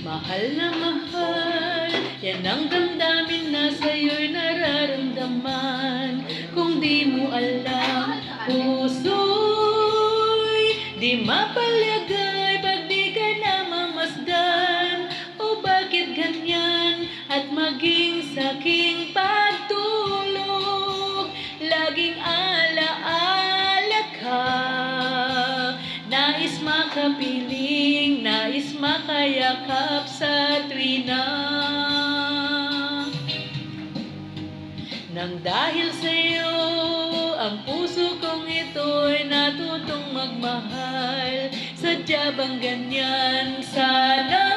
Mahal na mahal, yan ang damdamin na sa'yo'y nararamdaman. Kung di mo alam, puso'y di mapalagay pag di ka na mamasdan. O bakit ganyan at maging saking pagtulog, laging alaala ka. Nais makapiling, nais makayakap sa tuwina. Nang dahil sa'yo, ang puso kong ito'y natutong magmahal. Sadya bang ganyan sana?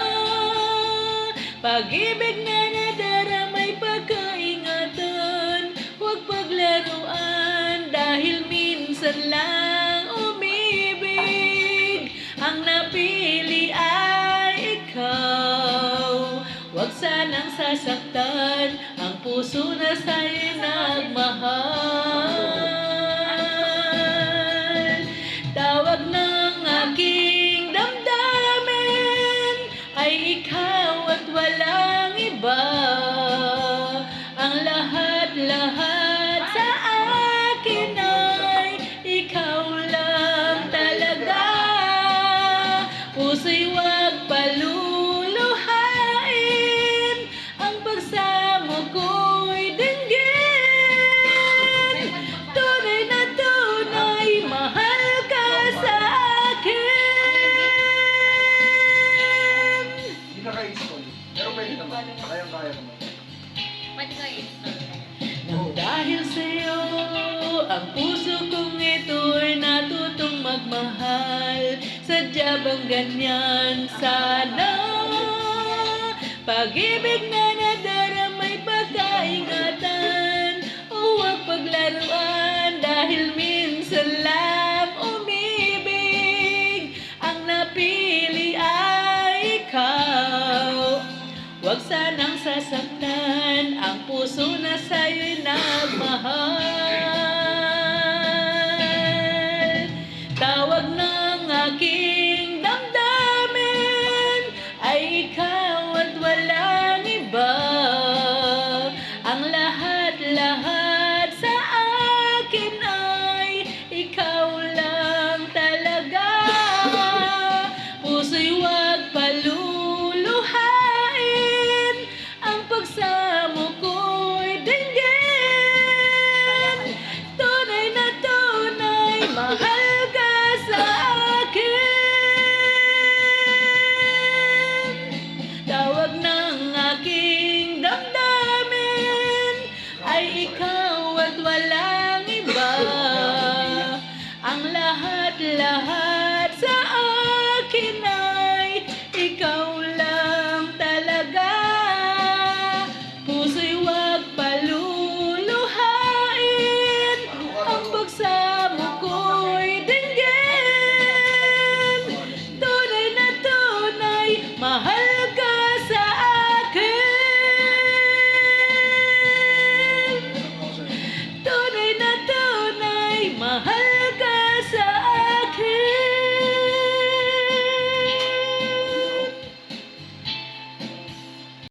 Pag-ibig na nadaramay pagkaingatan, huwag paglaruan dahil minsan lang umibig. Ang napili ay ikaw, huwag sanang sasaktan ang puso na sa'yo'y nagmahal. Tawag ng aking damdamin ay ikaw at walang iba. Ang lahat-lahat sa akin ay ikaw lang talaga. Puso'y huwag paluluhain, ang pagsamo ko'y dinggin. Tunay na tunay, mahal ka sa akin. Hindi na ka-install. Pero pwede naman. Kayang-kaya naman. Pwede ka i-install. Nang dahil sa'yo, ang puso kong ito'y natutong magmahal. Sadya bang ganyan sana? Pag-ibig na nadaramay pagkaingatan, huwag paglaruan dahil minsan lang umibig. Ang napili ay ikaw, huwag sanang sasaktan ang puso na sa'yo'y nagmahal. Tawag ng aking damdamin ay ikaw at walang iba. Ang lahat-lahat sa akin ay ikaw lang talaga. Puso'y huwag paluluhain, ang pagsamo ko'y dinggin. Tunay na tunay, mahal ka sa akin. Tawag ng aking damdamin ay ikaw at walang iba. Ang lahat-lahat